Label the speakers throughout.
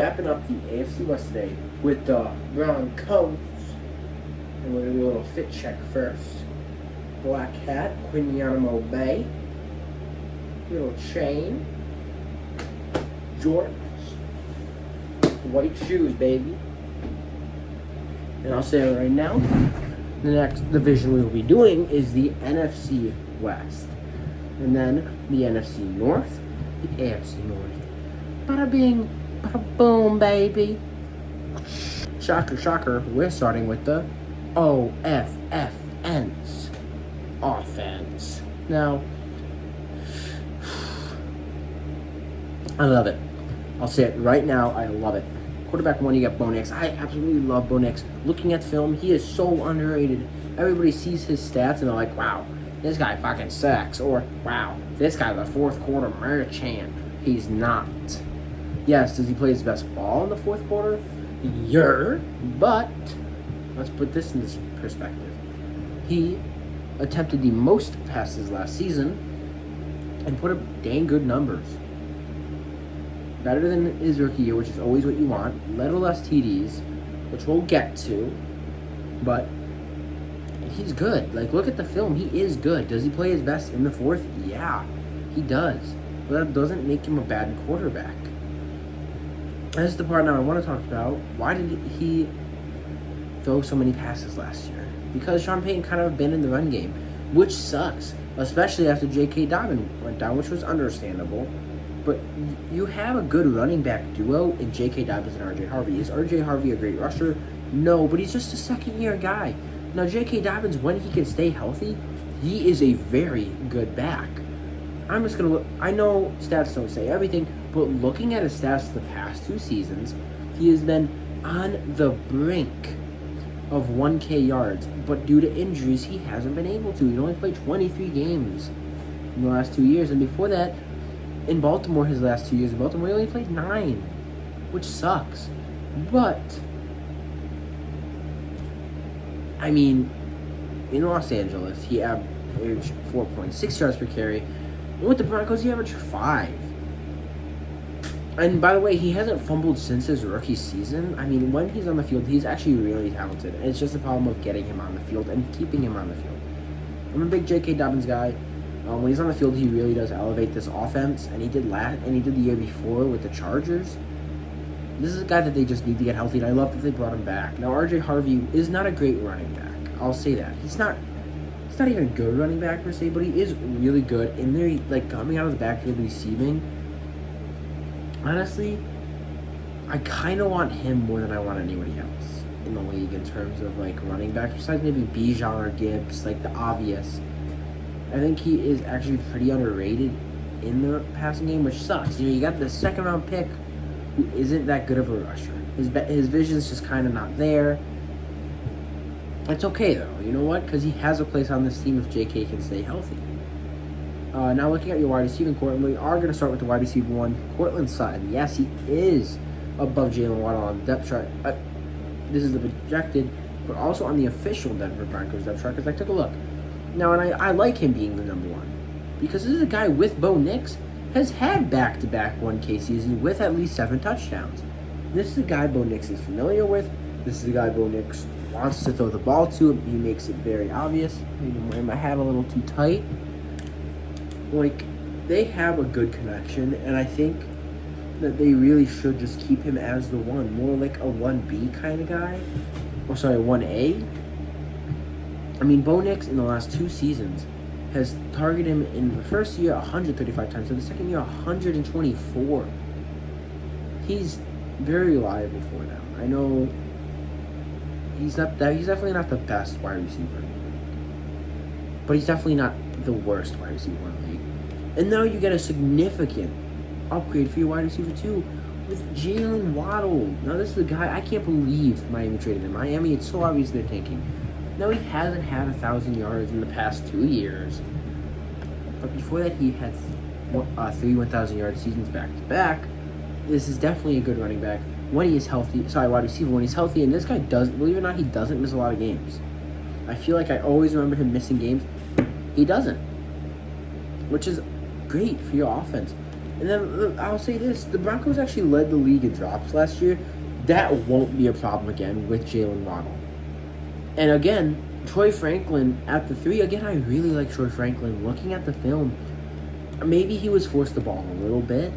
Speaker 1: Wrapping up the AFC West today with the Broncos. And we're going to do a little fit check first. Black hat, Guantanamo Bay. Little chain. Jordans. White shoes, baby. And I'll say it right now. The next division we will be doing is the NFC West. And then the NFC North, the AFC North. Bada bing, bada boom, baby. Shocker, shocker. We're starting with the OFFNs. Offense. Now, I love it. I'll say it right now. I love it. Quarterback 1, you got Bo Nix. I absolutely love Bo Nix. Looking at film, he is so underrated. Everybody sees his stats and they're like, wow, this guy fucking sucks. Or, wow, this guy's a fourth quarter merchant. He's not. Yes, does he play his best ball in the fourth quarter? Yeah, but let's put this in this perspective. He attempted the most passes last season and put up dang good numbers. Better than his rookie year, which is always what you want. Little less TDs, which we'll get to. But he's good. Like, look at the film. He is good. Does he play his best in the fourth? Yeah, he does. But that doesn't make him a bad quarterback. That's the part now I want to talk about. Why did he throw so many passes last year? Because Sean Payton kind of been in the run game, which sucks. Especially after J.K. Dobbins went down, which was understandable. But you have a good running back duo in J.K. Dobbins and R.J. Harvey. Is R.J. Harvey a great rusher? No, but he's just a second-year guy. Now, J.K. Dobbins, when he can stay healthy, he is a very good back. I'm just going to look. I know stats don't say everything, but looking at his stats the past 2 seasons, he has been on the brink of 1K yards. But due to injuries, he hasn't been able to. He only played 23 games in the last 2 years. And before that, in Baltimore, his last 2 years in Baltimore, he only played 9, which sucks. But, I mean, in Los Angeles, he averaged 4.6 yards per carry. And with the Broncos, he averaged 5. And by the way, he hasn't fumbled since his rookie season. I mean, when he's on the field, he's actually really talented. And it's just a problem of getting him on the field and keeping him on the field. I'm a big J.K. Dobbins guy. When he's on the field, he really does elevate this offense, and he did the year before with the Chargers. This is a guy that they just need to get healthy, and I love that they brought him back. Now, R.J. Harvey is not a great running back. I'll say that. He's not even a good running back per se, but he is really good. And they're like coming out of the backfield receiving. Honestly, I kind of want him more than I want anybody else in the league in terms of like running back, besides maybe Bijan or Gibbs, like the obvious. I think he is actually pretty underrated in the passing game, which sucks. You know, you got the second-round pick who isn't that good of a rusher. His vision's just kind of not there. It's okay, though. You know what? Because he has a place on this team if J.K. can stay healthy. Now, looking at your wide receiving core, we are going to start with the wide receiver 1, Courtland Sutton. Yes, he is above Jalen Waddle on the depth chart. This is the projected, but also on the official Denver Broncos depth chart, because I took a look. Now, and I like him being the number 1, because this is a guy with Bo Nix, has had back-to-back 1K seasons with at least 7 touchdowns. This is a guy Bo Nix is familiar with. This is a guy Bo Nix wants to throw the ball to. He makes it very obvious. Maybe I'm wearing my hat a little too tight. Like, they have a good connection, and I think that they really should just keep him as the 1, more like a 1B kind of guy. Or sorry, 1A. I mean, Bo Nix in the last 2 seasons has targeted him in the first year 135 times, and the second year 124. He's very reliable for them. I know he's definitely not the best wide receiver, but he's definitely not the worst wide receiver in the league. And now you get a significant upgrade for your wide receiver 2 with Jalen Waddle. Now this is a guy I can't believe Miami traded him. Miami, it's so obvious they're tanking. No, he hasn't had 1,000 yards in the past 2 years. But before that, he had 3 1,000 yard seasons back to back. This is definitely a good running back when he is healthy. Sorry, wide receiver when he's healthy. And this guy doesn't, believe it or not, he doesn't miss a lot of games. I feel like I always remember him missing games. He doesn't, which is great for your offense. And then I'll say this: the Broncos actually led the league in drops last year. That won't be a problem again with Jalen Waddle. And again, Troy Franklin at the 3. Again, I really like Troy Franklin. Looking at the film, maybe he was forced the ball a little bit,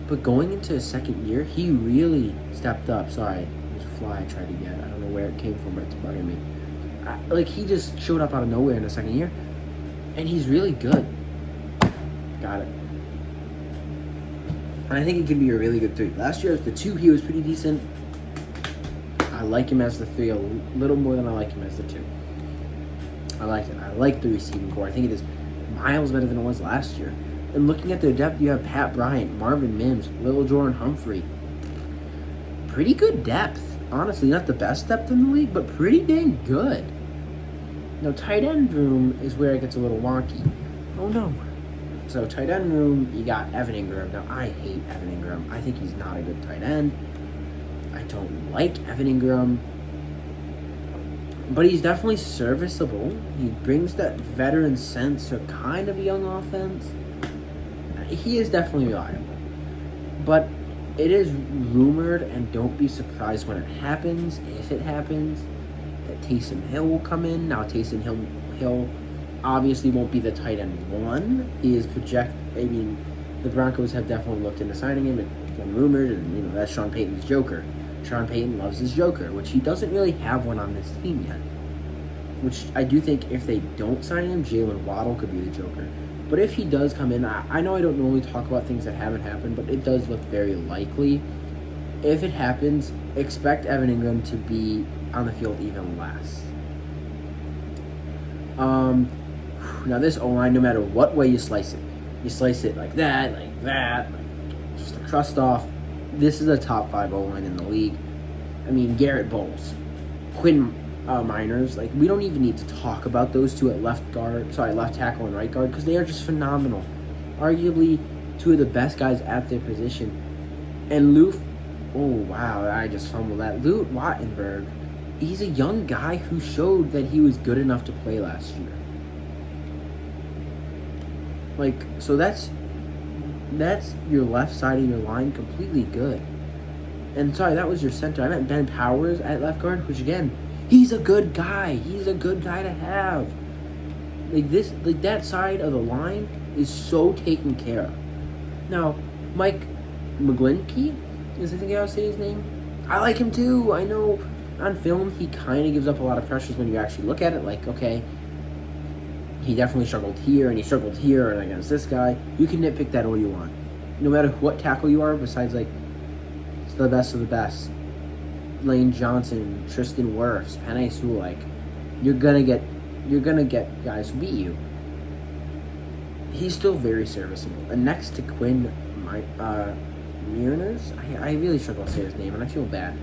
Speaker 1: but going into his second year, he really stepped up. Sorry, there's a fly I tried to get. I don't know where it came from, but it's bugging me. He just showed up out of nowhere in the second year, and he's really good. Got it. And I think he could be a really good 3. Last year as the 2, he was pretty decent. I like him as the 3 a little more than I like him as the 2. I like it. I like the receiving core. I think it is miles better than it was last year. And looking at their depth, you have Pat Bryant, Marvin Mims, Little Jordan Humphrey. Pretty good depth. Honestly, not the best depth in the league, but pretty dang good. Now, tight end room is where it gets a little wonky. Oh, no. So, tight end room, you got Evan Ingram. Now, I hate Evan Ingram. I think he's not a good tight end. I don't like Evan Ingram. But he's definitely serviceable. He brings that veteran sense to kind of a young offense. He is definitely reliable. But it is rumored, and don't be surprised when it happens, if it happens, that Taysom Hill will come in. Now, Taysom Hill obviously won't be the tight end 1. He is the Broncos have definitely looked into signing him. It's been rumored, and that's Sean Payton's joker. Sean Payton loves his joker, which he doesn't really have one on this team yet. Which I do think if they don't sign him, Jalen Waddle could be the joker. But if he does come in, I know I don't normally talk about things that haven't happened, but it does look very likely. If it happens, expect Evan Ingram to be on the field even less. Now this O-line, no matter what way you slice it like that, just a crust off. This is a top 5 O-line in the league. I mean, Garrett Bowles, Quinn Miners, we don't even need to talk about those two at left tackle and right guard, because they are just phenomenal. Arguably 2 of the best guys at their position. And I just fumbled that. Lute Wattenberg, he's a young guy who showed that he was good enough to play last year. So that's your left side of your line completely good. And sorry, that was your center. I meant Ben Powers at left guard, which again, he's a good guy. He's a good guy to have. That side of the line is so taken care of. Now, Mike McGlinchey, is I think I'll say his name. I like him too. I know on film he kind of gives up a lot of pressures when you actually look at it. Okay, he definitely struggled here, and he struggled here, and against this guy. You can nitpick that all you want. No matter what tackle you are, besides the best of the best. Lane Johnson, Tristan Wirfs, Penei Sewell, you're gonna get guys who beat you. He's still very serviceable. And next to Quinn Meinerz, I really struggle to say his name, and I feel bad.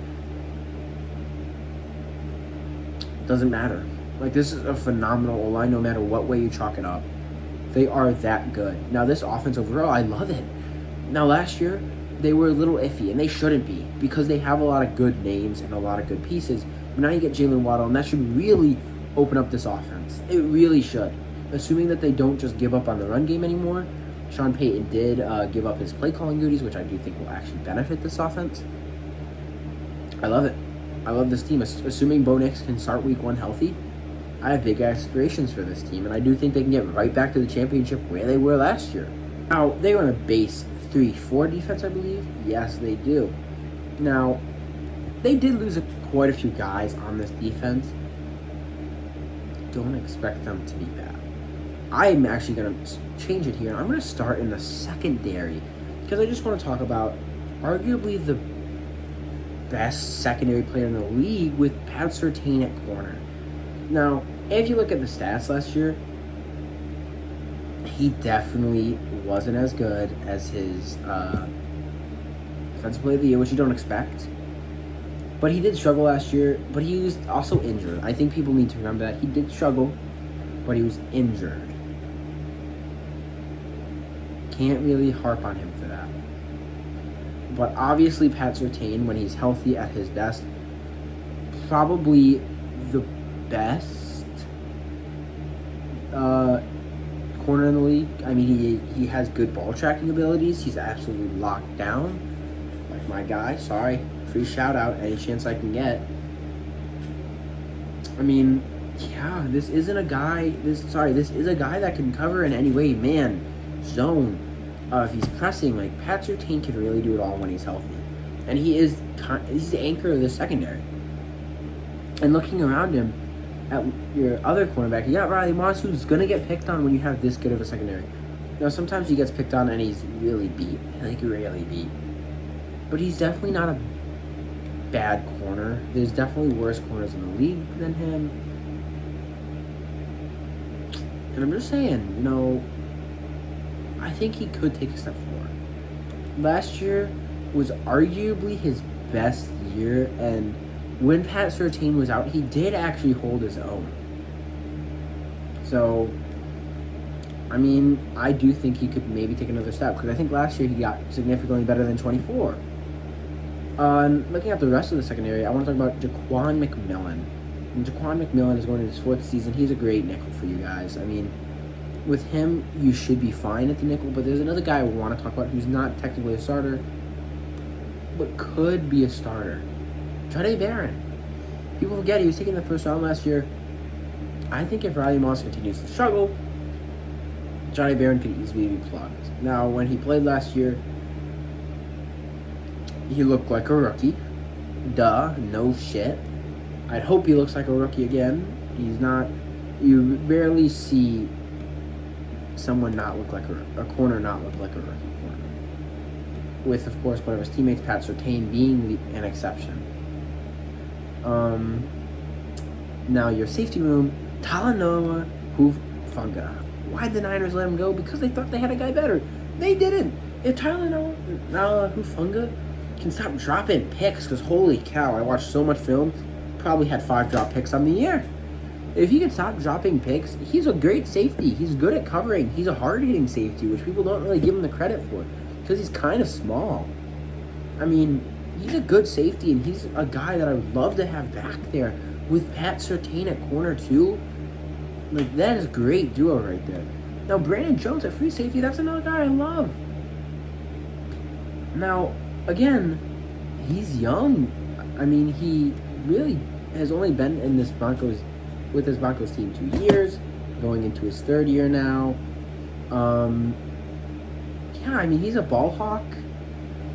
Speaker 1: Doesn't matter. This is a phenomenal O-line no matter what way you chalk it up. They are that good. Now, this offense overall, I love it. Now, last year, they were a little iffy, and they shouldn't be, because they have a lot of good names and a lot of good pieces. But now you get Jalen Waddle, and that should really open up this offense. It really should. Assuming that they don't just give up on the run game anymore. Sean Payton did give up his play calling duties, which I do think will actually benefit this offense. I love it. I love this team. Assuming Bo Nix can start week 1 healthy, I have big aspirations for this team, and I do think they can get right back to the championship where they were last year. Now, they run a base 3-4 defense, I believe. Yes, they do. Now, they did lose quite a few guys on this defense. Don't expect them to be bad. I'm actually going to change it here. I'm going to start in the secondary, because I just want to talk about arguably the best secondary player in the league with Pat Surtain at corner. Now, if you look at the stats last year, he definitely wasn't as good as his defensive player of the year, which you don't expect. But he did struggle last year, but he was also injured. I think people need to remember that. He did struggle, but he was injured. Can't really harp on him for that. But obviously, Pat Surtain, when he's healthy at his best, probably the best corner in the league. I mean, he has good ball tracking abilities. He's absolutely locked down. Like my guy. Sorry. Free shout out any chance I can get. I mean, yeah, this is a guy that can cover in any way. Man, zone. If he's pressing, like Pat Surtain can really do it all when he's healthy. And he's the anchor of the secondary. And looking around him at your other cornerback, you got Riley Moss, who's going to get picked on when you have this good of a secondary. Now, sometimes he gets picked on and he's really beat. Really beat. But he's definitely not a bad corner. There's definitely worse corners in the league than him. And I'm just saying, I think he could take a step forward. Last year was arguably his best year, and when Pat Surtain was out, he did actually hold his own. So, I mean, I do think he could maybe take another step, because I think last year he got significantly better than 24. And looking at the rest of the secondary, I want to talk about Jaquan McMillan. And Jaquan McMillan is going to his 4th season. He's a great nickel for you guys. I mean, with him, you should be fine at the nickel, but there's another guy I want to talk about who's not technically a starter, but could be a starter. Johnny Barron. People forget he was taken in the 1st round last year. I think if Riley Moss continues to struggle, Johnny Barron could easily be plugged. Now, when he played last year, he looked like a rookie. Duh, no shit. I'd hope he looks like a rookie again. He's not. You rarely see someone not look like a corner not look like a rookie corner. With, of course, one of his teammates, Pat Surtain, being an exception. Now, your safety room, Talanoa Hufanga. Why'd the Niners let him go? Because they thought they had a guy better. They didn't. If Talanoa Hufanga can stop dropping picks, because holy cow, I watched so much film, probably had 5 drop picks on the year. If he can stop dropping picks, he's a great safety. He's good at covering. He's a hard-hitting safety, which people don't really give him the credit for, because he's kind of small. I mean, he's a good safety, and he's a guy that I would love to have back there with Pat Surtain at corner 2. Like, that is a great duo right there. Now, Brandon Jones at free safety, that's another guy I love. Now, again, he's young. I mean, he really has only been in this Broncos team 2 years, going into his 3rd year now. Yeah, I mean, he's a ball hawk.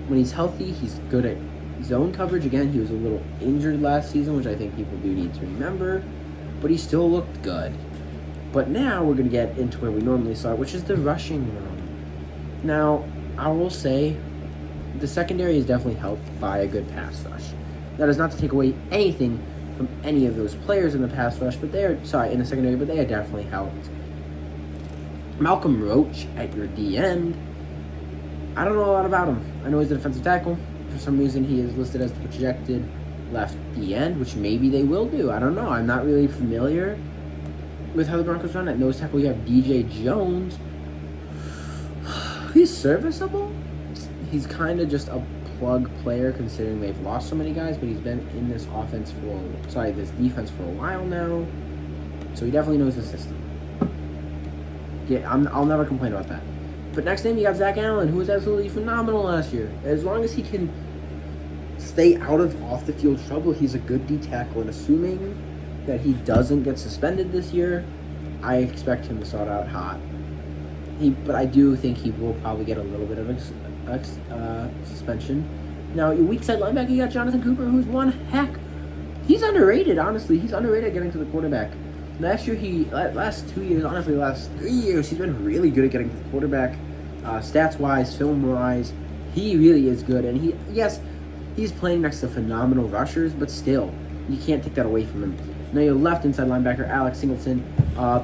Speaker 1: When he's healthy, he's good at zone coverage. Again, he was a little injured last season, which I think people do need to remember, but he still looked good. But now we're going to get into where we normally start, which is the rushing room. Now, I will say the secondary is definitely helped by a good pass rush. That is not to take away anything from any of those players in the pass rush, but in the secondary, but they are definitely helped. Malcolm Roach at your D end. I don't know a lot about him. I know he's a defensive tackle. For some reason, he is listed as the projected left D end, which maybe they will do. I don't know. I'm not really familiar with how the Broncos run. At nose tackle, you have DJ Jones. He's serviceable. He's kind of just a plug player considering they've lost so many guys, but he's been in this defense for a while now, so he definitely knows the system. Yeah, I'll never complain about that. But next name, you got Zach Allen, who was absolutely phenomenal last year. As long as he can stay out of off-the-field trouble, he's a good D tackle, and assuming that he doesn't get suspended this year, I expect him to start out hot. But I do think he will probably get a little bit of suspension. Now, your weak side linebacker, you got Jonathan Cooper, who's one heck. He's underrated, honestly. He's underrated getting to the quarterback. Last 2 years, honestly, last 3 years, he's been really good at getting to the quarterback. Stats-wise, film-wise, he really is good. And he's playing next to phenomenal rushers, but still, you can't take that away from him. Now, your left inside linebacker, Alex Singleton,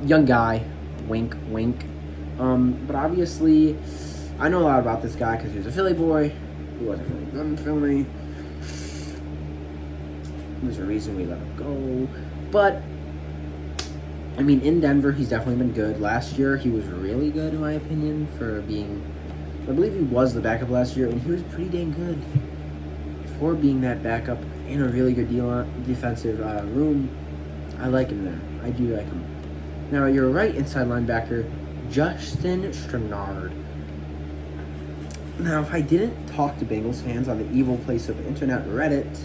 Speaker 1: young guy, wink, wink. But obviously, I know a lot about this guy because he was a Philly boy. He wasn't really good in Philly. There's a reason we let him go. But, I mean, in Denver, he's definitely been good. Last year, he was really good, in my opinion, for being... I believe he was the backup last year, and he was pretty dang good for being that backup in a really good defensive room. I like him there. I do like him. Now, your right inside linebacker, Justin Sternard. Now, if I didn't talk to Bengals fans on the evil place of internet Reddit,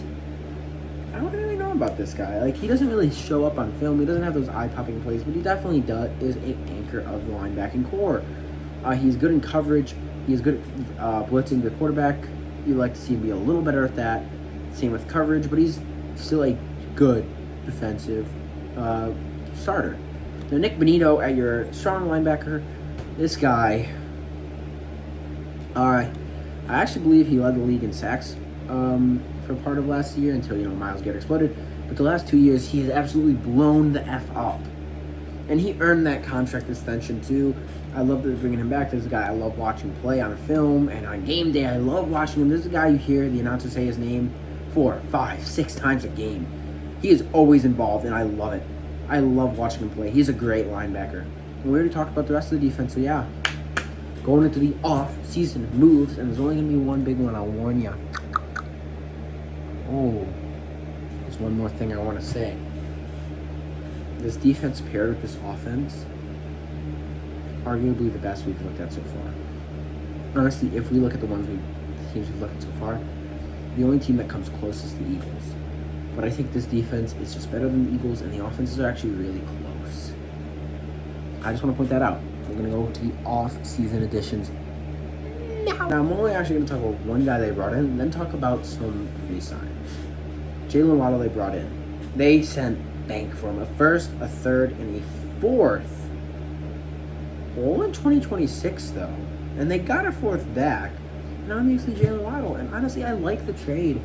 Speaker 1: I don't really know about this guy. Like, he doesn't really show up on film. He doesn't have those eye-popping plays, but he definitely is an anchor of the linebacking core. He's good in coverage. He's good at blitzing the quarterback. You like to see him be a little better at that. Same with coverage, but he's still a good defensive starter. Now, Nick Bonito at your strong linebacker. This guy, I actually believe he led the league in sacks for part of last year until, Myles Garrett exploded. But the last 2 years, he has absolutely blown the F up. And he earned that contract extension, too. I love that they're bringing him back. This is a guy I love watching play on film and on game day. I love watching him. This is a guy you hear the announcer say his name 4, 5, 6 times a game. He is always involved, and I love it. I love watching him play. He's a great linebacker. And we already talked about the rest of the defense, so yeah. Going into the off-season moves, and there's only going to be one big one, I'll warn you. Oh, there's one more thing I want to say. This defense paired with this offense, arguably the best we've looked at so far. Honestly, if we look at the teams we've looked at so far, the only team that comes close is the Eagles. But I think this defense is just better than the Eagles, and the offenses are actually really close. I just want to point that out. We're going to go to the off-season additions. Now, I'm only actually going to talk about one guy they brought in, and then talk about some re-signs. Jalen Waddle they brought in. They sent bank for him. A first, a third, and a fourth. All in 2026, though. And they got a fourth back. And obviously Jalen Waddle. And honestly, I like the trade.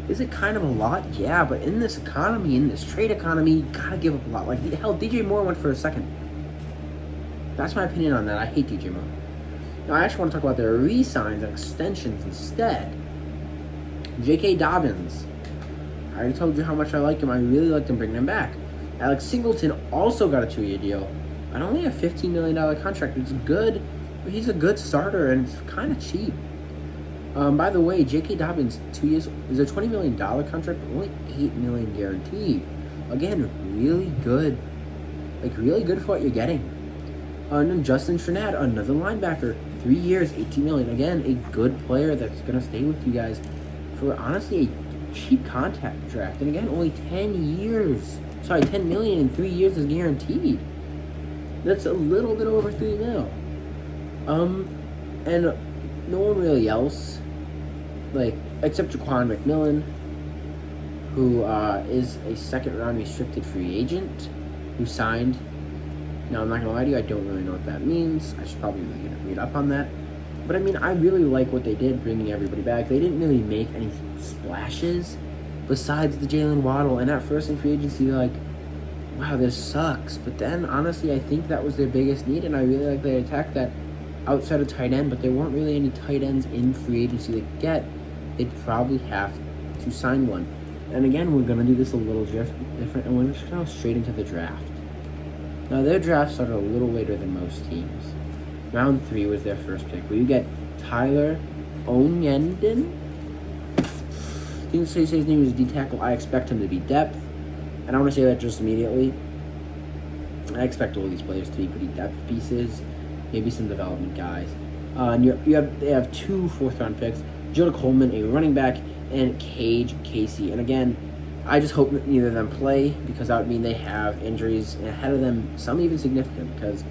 Speaker 1: Is it kind of a lot? Yeah, but in this economy, in this trade economy, you gotta give up a lot. Like, hell, DJ Moore went for a second. That's my opinion on that. I hate DJ Moore. Now, I actually want to talk about their re-signs and extensions instead. J.K. Dobbins. I already told you how much I like him. I really liked him bringing him back. Alex Singleton also got a 2-year deal. And only a $15 million contract. It's good, but he's a good starter, and it's kind of cheap. By the way, J.K. Dobbins, 2 years, is a $20 million contract, but only $8 million guaranteed. Again, really good. Like, really good for what you're getting. And then Justin Trinad, another linebacker, 3 years, $18 million. Again, a good player that's going to stay with you guys for, honestly, a cheap contract. And again, only 10 million in 3 years is guaranteed. That's a little bit over $3 million. And no one really else, like, except Jaquan McMillan, who is a second-round restricted free agent, who signed. Now, I'm not going to lie to you, I don't really know what that means. I should probably really read up on that. But, I mean, I really like what they did, bringing everybody back. They didn't really make any splashes besides the Jalen Waddle. And at first in free agency, they're like, wow, this sucks. But then, honestly, I think that was their biggest need, and I really like they attacked that outside of tight end, but there weren't really any tight ends in free agency to get. They'd probably have to sign one. And again, we're going to do this a little different, and we're just going to go straight into the draft. Now, their draft started a little later than most teams. Round 3 was their first pick, where you get Tyler Onyenden. I think his name is D-tackle. I expect him to be depth. And I want to say that just immediately. I expect all these players to be pretty depth pieces. Maybe some development guys. And they have 2 fourth-round picks. Jonah Coleman, a running back, and Cage Casey. And again, I just hope that neither of them play, because that would mean they have injuries ahead of them, some even significant, because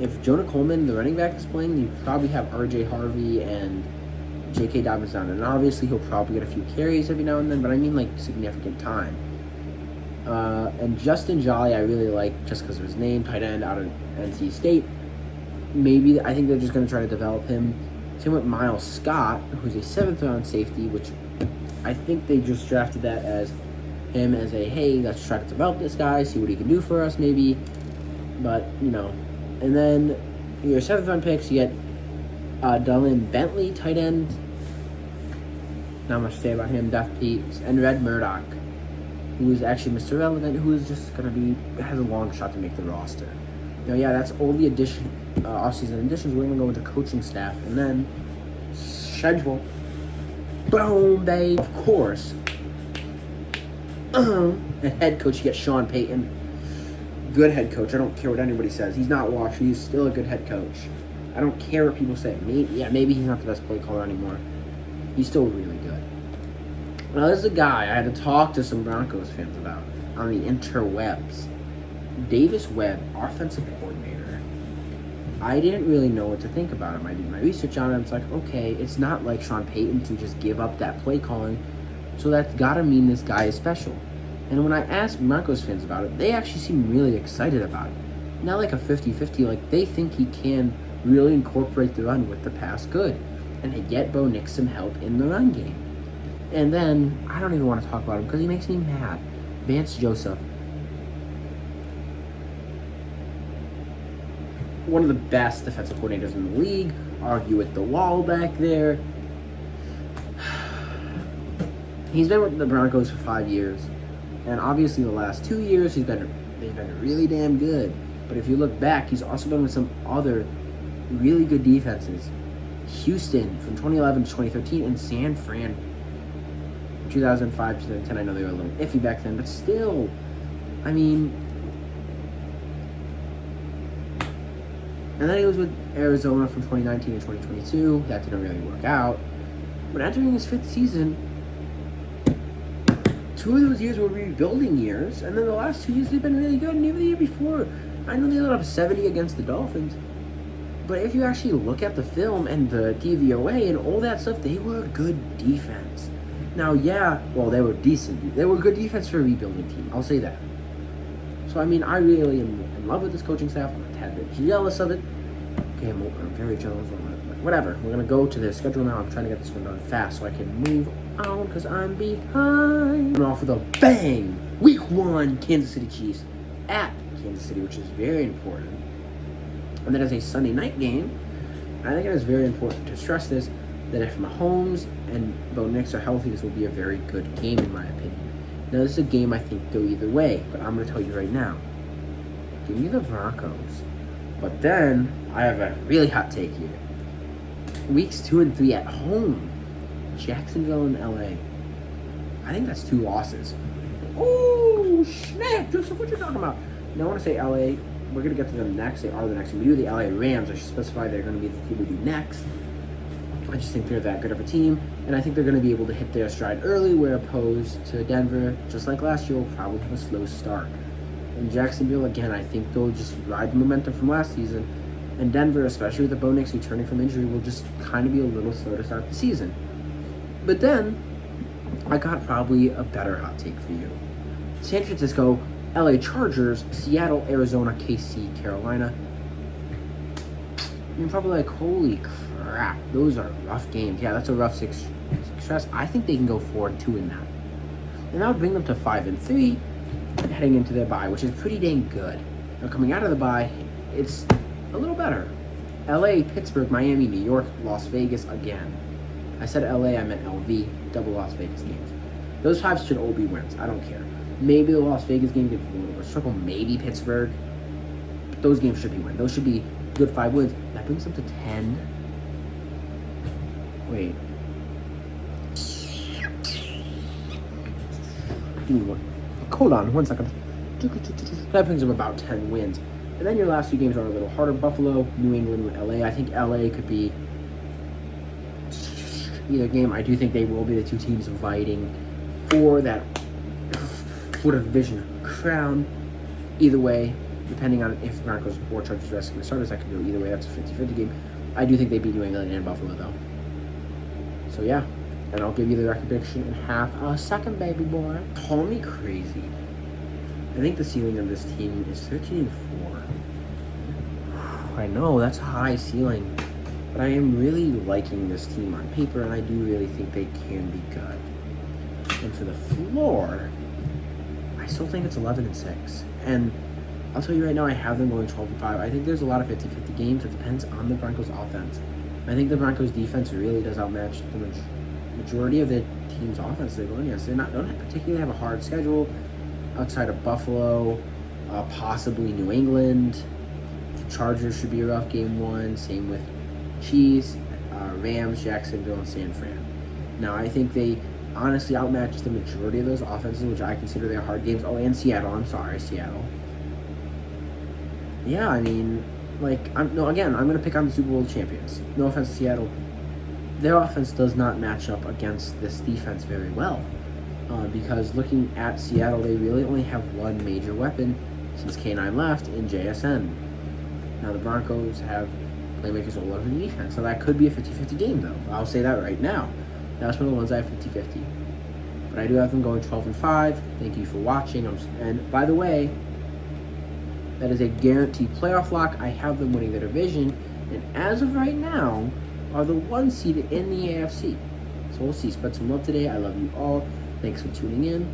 Speaker 1: if Jonah Coleman, the running back, is playing, you probably have R.J. Harvey and J.K. Dobbins down. And obviously, he'll probably get a few carries every now and then, but I mean, like, significant time. And Justin Jolly, I really like just because of his name, tight end out of NC State. Maybe, I think they're just going to try to develop him. Same with Miles Scott, who's a 7th-round safety, which I think they just drafted that as him as a, hey, let's try to develop this guy, see what he can do for us, maybe. But, you know. And then your 7th-round picks, you get Dylan Bentley, tight end. Not much to say about him, Def Peeps. And Red Murdoch, who is actually Mr. Relevant, who is just going to be, has a long shot to make the roster. Now, yeah, that's all the off-season additions. We're going to go into coaching staff. And then, schedule. Boom, babe. Of course. And head coach, you get Sean Payton. good head coach. I don't care what anybody says. He's not washed. He's still a good head coach. I don't care what people say. Maybe he's not the best play caller anymore. He's still really good. Now, this is a guy I had to talk to some Broncos fans about on the interwebs. Davis Webb, offensive coordinator. I didn't really know what to think about him. I did my research on him. It's like, okay, it's not like Sean Payton to just give up that play calling. So that's got to mean this guy is special. And when I asked Broncos fans about it, they actually seem really excited about it. Not like a 50-50, like they think he can really incorporate the run with the pass good and get Bo Nix some help in the run game. And then, I don't even want to talk about him because he makes me mad. Vance Joseph. One of the best defensive coordinators in the league. Argue with the wall back there. He's been with the Broncos for 5 years. And obviously the last 2 years, they've been really damn good. But if you look back, he's also been with some other really good defenses. Houston from 2011 to 2013 and San Fran 2005 to 2010. I know they were a little iffy back then, but still, I mean. And then he was with Arizona from 2019 to 2022. That didn't really work out. But entering his 5th season, 2 of those years were rebuilding years, and then the last 2 years they've been really good. And even the year before, I know they let up 70 against the Dolphins. But if you actually look at the film and the DVOA and all that stuff, they were a good defense. Now, they were decent. They were a good defense for a rebuilding team. I'll say that. So, I mean, I really am in love with this coaching staff. I'm a tad bit jealous of it. Okay, I'm very jealous of it. But whatever. We're going to go to the schedule now. I'm trying to get this one done fast so I can move on because I'm behind. And off with a bang. Week 1, Kansas City Chiefs at Kansas City, which is very important. And that is a Sunday night game. I think it is very important to stress this, that if Mahomes and Bo Nix are healthy, this will be a very good game in my opinion. Now, this is a game I think go either way, but I'm going to tell you right now. Give me the Broncos. But then, I have a really hot take here. Weeks 2 and 3 at home. Jacksonville and LA. I think that's 2 losses. Oh, snap! Joseph, what you talking about? Now, I want to say LA. We're going to get to them next. They are the next. We do the LA Rams. I should specify they're going to be the team we do next. I just think they're that good of a team, and I think they're going to be able to hit their stride early, where opposed to Denver, just like last year, will probably have a slow start. And Jacksonville, again, I think they'll just ride the momentum from last season. And Denver, especially with the Bo Nix returning from injury, will just kind of be a little slow to start the season. But then, I got probably a better hot take for you. San Francisco, LA Chargers, Seattle, Arizona, KC, Carolina. You're probably like, holy crap, those are rough games. Yeah, that's a rough 6 stress. I think they can go 4-2 in that. And that would bring them to 5-3 heading into their bye, which is pretty dang good. Now, coming out of the bye, it's a little better. LA, Pittsburgh, Miami, New York, Las Vegas again. I said LA, I meant LV, double Las Vegas games. Those 5 should all be wins. I don't care. Maybe the Las Vegas game gets a little bit of a struggle. Maybe Pittsburgh. But those games should be wins. Those should be good 5 wins. That brings them to 10. Wait. Give me one. Hold on, 1 second. That brings them about 10 wins. And then your last 2 games are a little harder. Buffalo, New England, and LA. I think LA could be either game. I do think they will be the 2 teams fighting for that division crown. Either way, depending on if Broncos or Chargers rescue the starters, that could go either way. That's a 50-50 game. I do think they beat New England and Buffalo, though. So, yeah. And I'll give you the record prediction in half a second, baby boy. Call me crazy. I think the ceiling of this team is 13-4. I know, that's a high ceiling. But I am really liking this team on paper, and I do really think they can be good. And for the floor, I still think it's 11-6. And I'll tell you right now, I have them going 12-5. I think there's a lot of 50-50 games. It depends on the Broncos offense. I think the Broncos defense really does outmatch the majority of the team's offense they're going against. They don't particularly have a hard schedule outside of Buffalo, possibly New England. The Chargers should be a rough game 1. Same with Chiefs, Rams, Jacksonville, and San Fran. Now, I think they honestly outmatch the majority of those offenses, which I consider their hard games. Oh, and Seattle. I'm sorry, Seattle. Yeah, I mean, I'm going to pick on the Super Bowl champions. No offense to Seattle. Their offense does not match up against this defense very well. Because looking at Seattle, they really only have one major weapon since K9 left in JSN. Now the Broncos have playmakers all over the defense. So that could be a 50-50 game, though. I'll say that right now. That's one of the ones I have 50-50. But I do have them going 12-5. Thank you for watching. And by the way, that is a guaranteed playoff lock. I have them winning the division. And as of right now, are the 1 seed in the AFC. So we'll see. Spread some love today. I love you all. Thanks for tuning in.